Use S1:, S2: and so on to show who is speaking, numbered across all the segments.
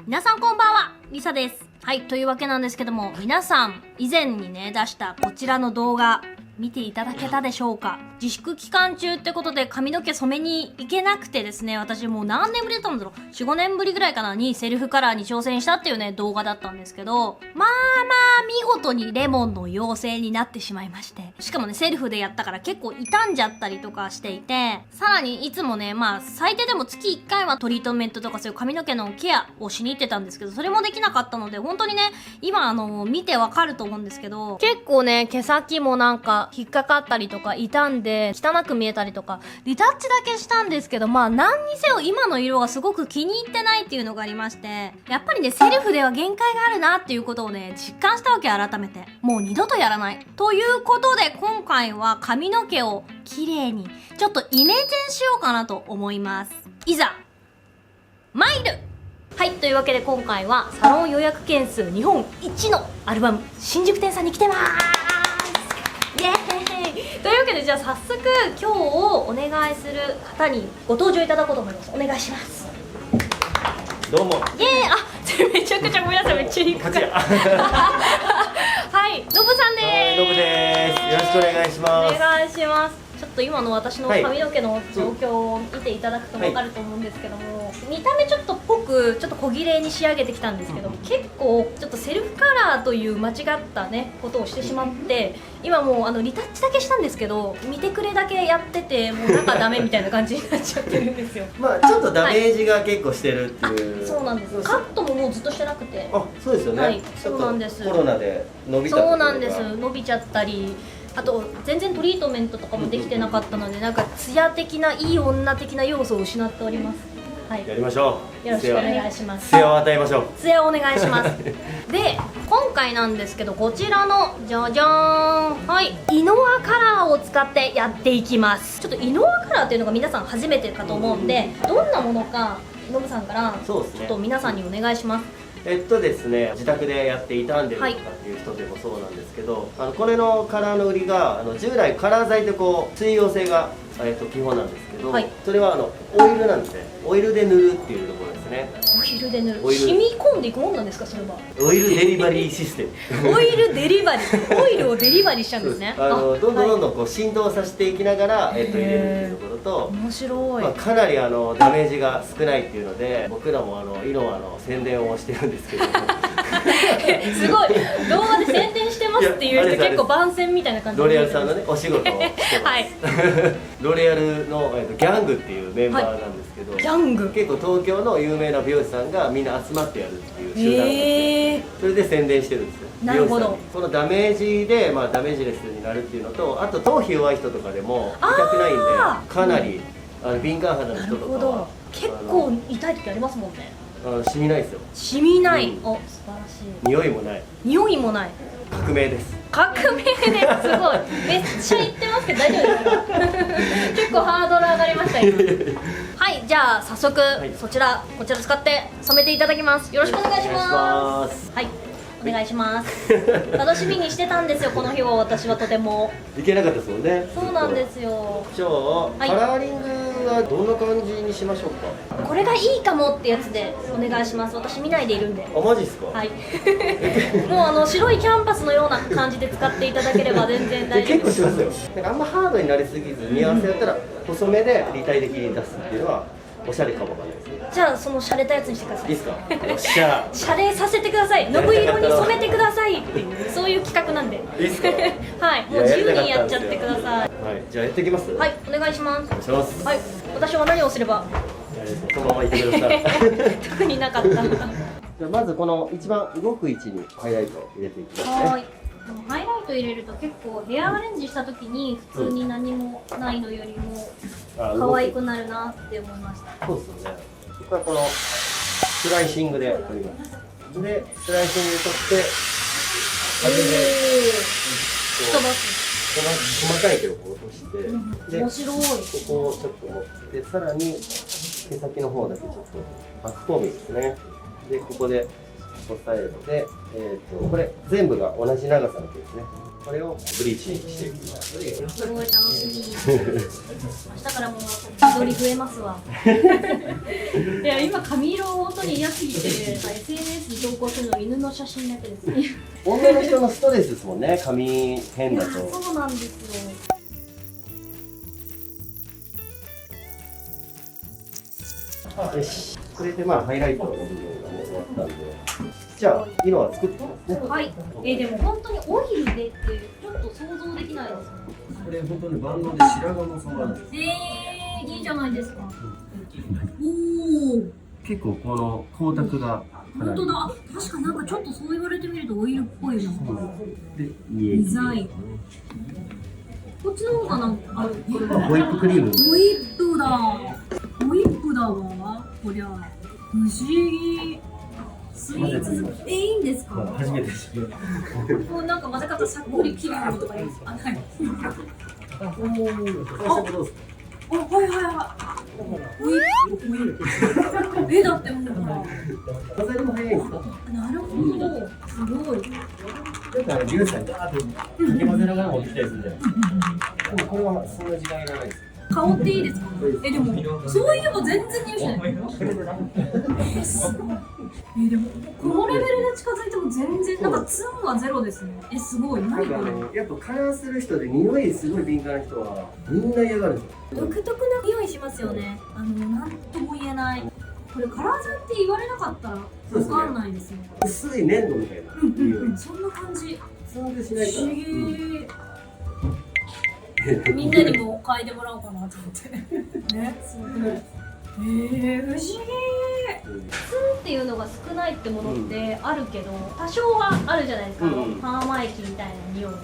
S1: 皆さんこんばんは、リサです。はい、というわけなんですけども、皆さん以前にね出したこちらの動画見ていただけたでしょうか。自粛期間中ってことで髪の毛染めに行けなくてですね、私もう何年ぶりだったんだろう、4、5年ぶりぐらいかなにセルフカラーに挑戦したっていうね動画だったんですけど、まあ見事にレモンの妖精になってしまいまして、しかもねセルフでやったから結構傷んじゃったりとかしていて、さらにいつもね最低でも月1回はトリートメントとかそういう髪の毛のケアをしに行ってたんですけど、それもできなかったので、本当にね今見てわかると思うんですけど、結構ね毛先もなんか引っかかったりとか傷んで汚く見えたりとか、リタッチだけしたんですけど、何にせよ今の色がすごく気に入ってないっていうのがありまして、やっぱりねセルフでは限界があるなっていうことをね実感したわけ。改めてもう二度とやらないということで、今回は髪の毛を綺麗にちょっとイメチェンしようかなと思います。いざ参る。はい、というわけで今回はサロン予約件数日本一のアルバム新宿店さんに来てます。イエーイ。というわけで、じゃあ早速今日お願いする方にご登場いただこうと思います。お願いします。
S2: どうも。
S1: イエーイ。めちゃくちゃごめんなさい、めっちゃいい感じ。はい、ノブさんです。
S2: ノブです。よろしくお願いします。
S1: お願いします。ちょっと今の私の髪の毛の状況を見ていただくと分かると思うんですけども、見た目ちょっとっぽくちょっと小切れに仕上げてきたんですけど、結構ちょっとセルフカラーという間違ったねことをしてしまって、今もうリタッチだけしたんですけど、見てくれだけやっててもう中ダメみたいな感じになっちゃってるんですよ。
S2: ちょっとダメージが結構してるっていう。
S1: そうなんです。カットももうずっとしてなくて。
S2: そうですよね。
S1: はい、そうなんです。
S2: コロナで伸びた。
S1: そうなんです。伸びちゃったり、あと全然トリートメントとかもできてなかったので、なんかツヤ的ないい女的な要素を失っております。はい、
S2: やりましょう。
S1: よろしくお願いします。
S2: ツヤを与えましょう。
S1: ツヤをお願いします。で、今回なんですけど、こちらのじゃじゃーん、はい、イノアカラーを使ってやっていきます。ちょっとイノアカラーっていうのが皆さん初めてかと思うんで、どんなものかノブさんからちょっと皆さんにお願いします。
S2: ですね、自宅でやって傷んでるとかっていう人でもそうなんですけど、これのカラーの売りが従来カラー剤って水溶性が基本なんですけど、それはオイルなんですね。オイルで塗るっていうところですね。
S1: オイルで塗る。染み込んでいくもんなんですか、それは。
S2: オイルデリバリーシステム。
S1: オイルデリバリー、オイルをデリバリーしちゃうんですね。
S2: どんどん浸透させていきながら入れるっていうところと、
S1: 面白い。
S2: かなりダメージが少ないっていうので、僕らもイノアの宣伝をしてるんですけど。
S1: すごい、動画で宣伝してますっていう人結構番宣みたいな感じで。
S2: ロレアルさんのねお仕事をしてます。はい、ロレアルのギャングっていうメンバーなんですけど、
S1: ギャング、
S2: 結構東京の有名な美容師さんがみんな集まってやるっていう集団なんですよ。それで宣伝してるんですよ。
S1: なるほど。
S2: このダメージでダメージレスになるっていうのと、あと頭皮弱い人とかでも痛くないんで、かなり敏感肌の人とかは
S1: 結構痛い時ありますもんね。
S2: 染みないですよ。
S1: 染みない。お、素晴らしい。
S2: 匂いもない。
S1: 匂いもない。
S2: 革命です。
S1: 革命です。すごい。めっちゃ言ってますけど大丈夫ですか？結構ハードル上がりました今。はい、じゃあ早速、こちら使って染めていただきます。よろしくお願いします。はい、お願いします。楽しみにしてたんですよ、この日を。私はとても
S2: 行けなかったですもんね。
S1: そうなんですよ。
S2: じゃあカラーリングはどんな感じにしましょうか。
S1: これがいいかもってやつでお願いします。私見ないでいるんで。
S2: マジっすか。
S1: はい。もう白いキャンパスのような感じで使っていただければ全然大丈夫です。
S2: 結構しますよ。なんかあんまハードになりすぎず、見合わせやったら細めで立体的に出すっていうのはおしゃれかもわかんないですね。じ
S1: ゃあその洒落たやつにしてください。
S2: いいですか。おっしゃ。
S1: 洒落させてください。信色に染めてくださいっていうそういう企画なんで。
S2: いいですか。
S1: はい、もう自由にやっちゃってください。
S2: はい、じゃあやっていきます。
S1: はい、お願いします。
S2: お願いします。
S1: はい、私は何をすれば。
S2: そのままいってください。
S1: 特になかった。じゃ
S2: あまずこの一番動く位置にハイライトを入れていきますね。
S1: はい。ハイライト入れると結構ヘアアレンジした時に普通に何もないのよりも可愛くなるなって思いました。
S2: そうですよね。ここはこのスライシングで取ります。でスライシングで取って風で
S1: 飛ばす。
S2: 細かい毛を落として、
S1: 面白い。
S2: ここをちょっと持ってさらに毛先の方だけちょっとバックコーミですね。でここで押さえて、これ全部が同じ長さの毛ですね。これをブリーチにしていく。
S1: すごい楽しみ。明日からもう緑増えますわ。いや今髪色本当に嫌すぎて SNS に投稿するの犬の写真だけですね。
S2: 女の人のストレスですもんね、髪変だと。
S1: そうなんですよ。
S2: よし、これでまあハイライトの部分がね終わったんで、じゃあ色は作ってますね。
S1: はい。でも本当にオイルでってちょっと想像できないですね。
S2: これ本当に万能で白髪もそうなんです。
S1: いいじゃないですか。
S2: 結構この光沢が
S1: 本当だ。確かなんかちょっとそう言われてみるとオイルっぽいな。
S2: で
S1: デザイン。こっちの方がなんか
S2: これはホイップクリーム。
S1: ホイップだ。ホイップだわ。こりゃ不思議。スイーツ好きいいんですか？
S2: 初めてです。
S1: もうなんか混ぜ方さっくり切るのとかいいですか？はい。
S2: どうですか？
S1: あ、はいはいはい。だってもうほら。
S2: 混ぜるも早いんですか？
S1: なるほど。すごい。
S2: なんかリュウさんガーッとかき混ぜながら持ってきたりするじゃないですか。でもこれはそんな時間いらないです。
S1: 香っていいですか？でもそういえば全然匂いしない。すごい。でもこのレベルで近づいても全然なんかツンはゼロですね。すごい。何これ？
S2: やっぱカラーする人で匂いすごい敏感な人はみんな嫌がるんですよ。
S1: 独特な匂いしますよね。なんとも言えない。これカラー剤って言われなかったらわかんないですよ。
S2: 薄い粘土みたいな匂い。
S1: そんな感じ。
S2: ツンでしないから。
S1: 不思議。みんなにも嗅いでもらおうかなと思って。ね、すごい。不思議。ツンっていうのが少ないってものってあるけど、多少はあるじゃないですか。パーマ液みたいな匂い。全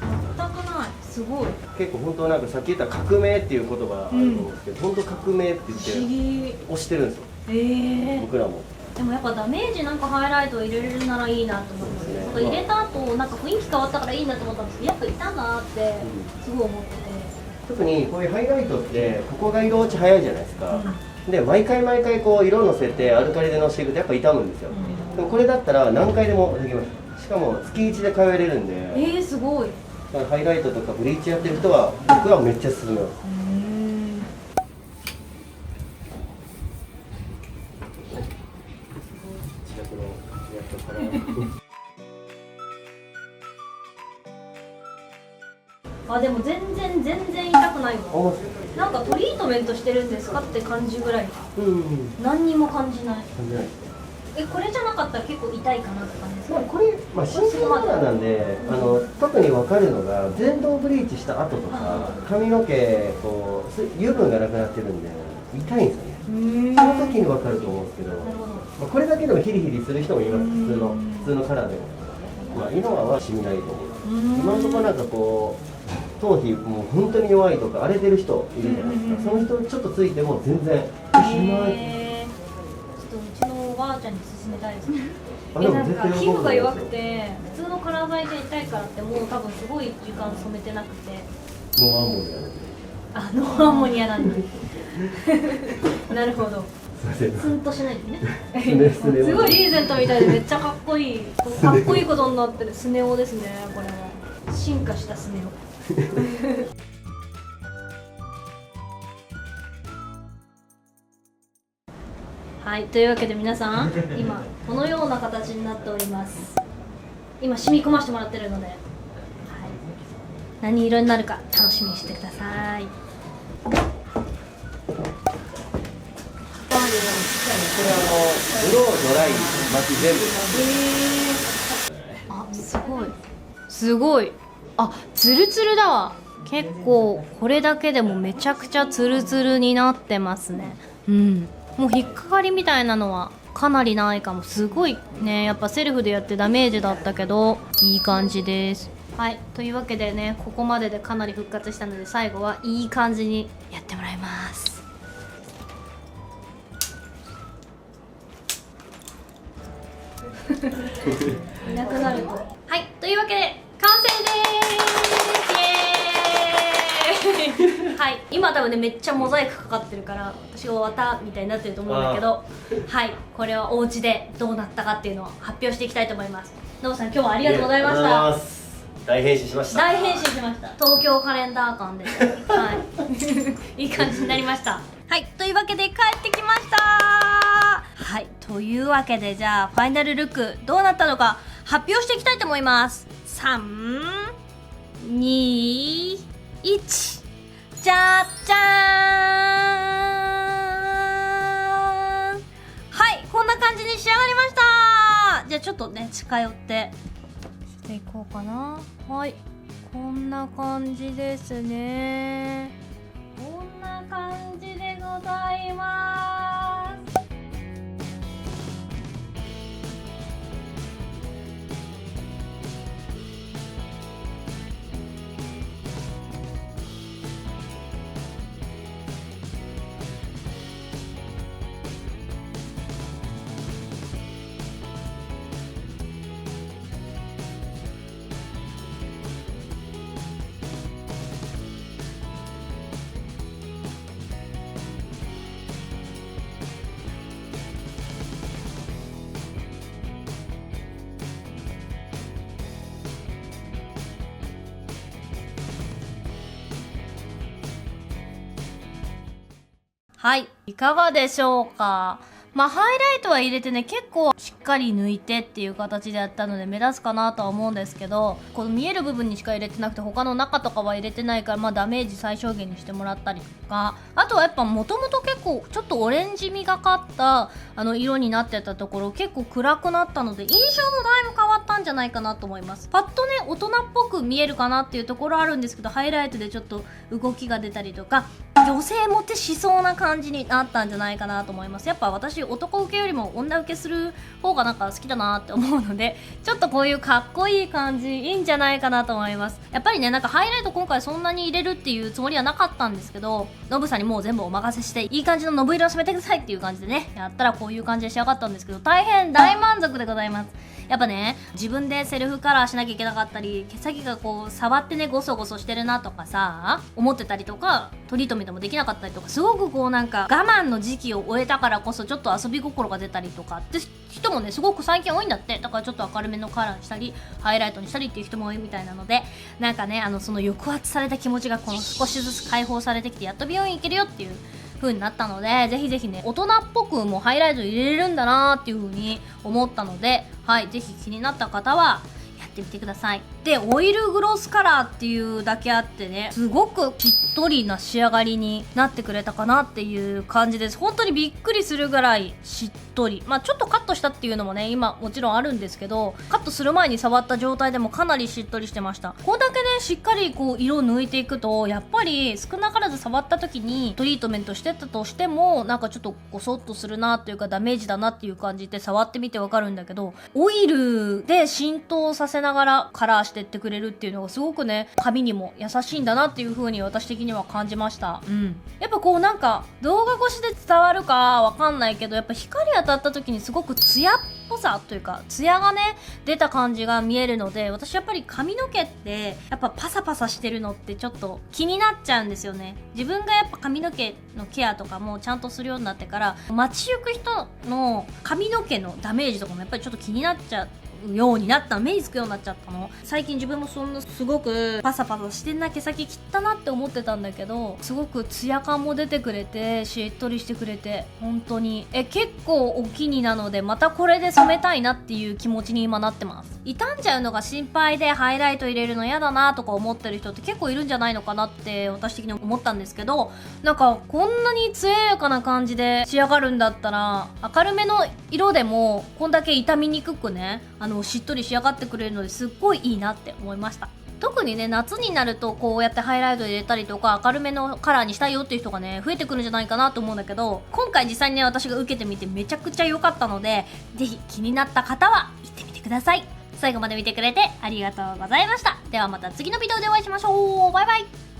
S1: くない。すごい。
S2: 結構本当なんかさっき言った革命っていう言葉あると思うんですけど、本当革命って言って押してるんですよ。僕らも。で
S1: もやっぱダメージなんかハイライトを入れれるならいいなと思います。なんか入れた後なんか雰囲気変わったからいいなと思ったんですけど、やっぱいたなってすごい思ってて。
S2: 特にこういうハイライトってここが色落ち早いじゃないですか。で毎回こう色のせてアルカリでのしていくとやっぱ傷むんですよ。でもこれだったら何回でもできます。しかも月1で通えれるんで。すごい。ハイライトとかブリーチやってる人は僕はめっちゃ勧めます。
S1: でも全然痛くないわ。なんかトリートメントしてるんですかって感じぐらい。何にも感じない。これじゃなかったら結構痛いかなって感じですか？
S2: これ、新鮮カラーなんで、特に分かるのが全動ブリーチした後とか髪の毛こう油分がなくなってるんで痛いんですよね。その時に分かると思うんですけど、これだけでもヒリヒリする人もいます。普通のカラーでも。今は染みないと思う。今のところなんかこう頭皮もう本当に弱いとか荒れてる人いるじゃないですか。その人ちょっとついても全然しない。
S1: うちのおばあちゃんに勧めたいですね。なんか皮膚が弱くて普通のカラー剤で痛いからってもう多分すごい時間染めてなくて。
S2: ノンアンモニアなんで。
S1: ノンアンモニアなんで。なるほど。ツンとしないですね。すごいリーゼントみたいでめっちゃかっこいい。かっこいいことになってるスネ夫ですね。これは進化したスネ夫。はい、というわけで皆さん今このような形になっております。今染み込ませてもらってるので、何色になるか楽しみにしてください。
S2: これブロードライ巻き全部。
S1: すごい。ツルツルだわ。結構これだけでもめちゃくちゃツルツルになってますね。もう引っかかりみたいなのはかなりないかも。すごいね、やっぱセルフでやってダメージだったけどいい感じです。はい、というわけでね、ここまででかなり復活したので最後はいい感じにやってもらいます。いなくなると。はい、というわけで完成です。イエーイ。はい、今多分ねめっちゃモザイクかかってるから私が終わったみたいになってると思うんだけど、はい、これはお家でどうなったかっていうのを発表していきたいと思います。ノブさん、今日はありがとうございました。
S2: 大変身しました。
S1: 大変身しました。東京カレンダー感ではいいい感じになりました。はい、というわけで帰ってきました。はい、というわけでじゃあファイナルルックどうなったのか発表していきたいと思います。3、2、1、じゃじゃーん。はい、こんな感じに仕上がりました。じゃあちょっとね近寄ってしていこうかな。はい、こんな感じですね。こんな感じでございます。はい、いかがでしょうか。まあハイライトは入れてね結構しっかり抜いてっていう形でやったので目立つかなとは思うんですけど、この見える部分にしか入れてなくて他の中とかは入れてないから、まあダメージ最小限にしてもらったりとか、あとはやっぱもともと結構ちょっとオレンジみがかった色になってたところ結構暗くなったので印象もだいぶ変わったんじゃないかなと思います。パッとね大人っぽく見えるかなっていうところあるんですけど、ハイライトでちょっと動きが出たりとか女性モテしそうな感じになったんじゃないかなと思います。やっぱ私男受けよりも女受けする方がなんか好きだなって思うので、ちょっとこういうかっこいい感じいいんじゃないかなと思います。やっぱりねなんかハイライト今回そんなに入れるっていうつもりはなかったんですけど、ノブさんにもう全部お任せしていい感じのノブ色を染めてくださいっていう感じでねやったらこういう感じで仕上がったんですけど、大変大満足でございます。やっぱね自分でセルフカラーしなきゃいけなかったり、毛先がこう触ってねゴソゴソしてるなとかさ思ってたりとか、トリートメントもできなかったりとか、すごくこうなんか我慢の時期を終えたからこそちょっと遊び心が出たりとかって人もねすごく最近多いんだって。だからちょっと明るめのカラーにしたりハイライトにしたりっていう人も多いみたいなので、なんかねその抑圧された気持ちがこの少しずつ解放されてきてやっと美容院行けるよっていう風になったので、ぜひぜひね大人っぽくもうハイライト入れれるんだなーっていう風に思ったので、はいぜひ気になった方はやってみてください。でオイルグロスカラーっていうだけあってねすごくしっとりな仕上がりになってくれたかなっていう感じです。本当にびっくりするぐらいしっとり、まあちょっとカットしたっていうのもね今もちろんあるんですけど、カットする前に触った状態でもかなりしっとりしてました。これだけねしっかりこう色を抜いていくとやっぱり少なからず触った時にトリートメントしてたとしてもなんかちょっとゴソッとするなっていうかダメージだなっていう感じで触ってみてわかるんだけど、オイルで浸透させながらカラーしてってくれるっていうのがすごくね髪にも優しいんだなっていう風に私的には感じました。やっぱこうなんか動画越しで伝わるかわかんないけど、やっぱ光当たった時にすごくツヤっぽさというかツヤがね出た感じが見えるので、私やっぱり髪の毛ってやっぱパサパサしてるのってちょっと気になっちゃうんですよね。自分がやっぱ髪の毛のケアとかもちゃんとするようになってから街行く人の髪の毛のダメージとかもやっぱりちょっと気になっちゃうようになった、目につくようになっちゃったの。最近自分もそんなすごくパサパサしてんな毛先切ったなって思ってたんだけど、すごくツヤ感も出てくれてしっとりしてくれて本当に結構お気になので、またこれで染めたいなっていう気持ちに今なってます。傷んじゃうのが心配でハイライト入れるの嫌だなとか思ってる人って結構いるんじゃないのかなって私的に思ったんですけど、なんかこんなに艶やかな感じで仕上がるんだったら明るめの色でもこんだけ傷みにくくねしっとり仕上がってくれるのですっごいいいなって思いました。特にね夏になるとこうやってハイライト入れたりとか明るめのカラーにしたいよっていう人がね増えてくるんじゃないかなと思うんだけど、今回実際にね私が受けてみてめちゃくちゃ良かったので、ぜひ気になった方は行ってみてください。最後まで見てくれてありがとうございました。ではまた次のビデオでお会いしましょう。バイバイ。